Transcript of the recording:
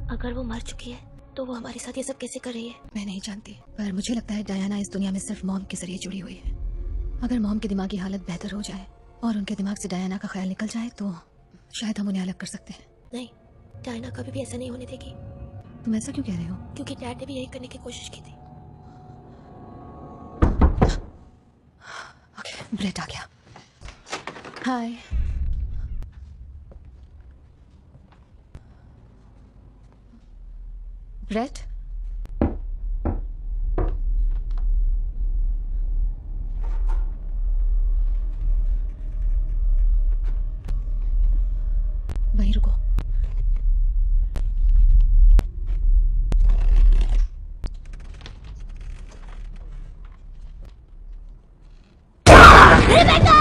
अगर वो मर चुकी है तो वो हमारे साथ ये सब कैसे कर रही है? मैं नहीं जानती, पर मुझे लगता है डायना इस दुनिया में सिर्फ मॉम के जरिए जुड़ी हुई है। अगर मॉम की दिमागी हालत बेहतर हो जाए और उनके दिमाग से डायना का ख्याल निकल जाए तो शायद हम उन्हें अलग कर सकते हैं। नहीं, डायना कभी भी ऐसा नहीं होने देगी। तुम ऐसा क्यों कह रहे हो? क्योंकि डैड ने भी यही करने की कोशिश की थी। ओके, ब्रेट आ गया। हाय। ब्रेट, वहीं रुको। रिबेका!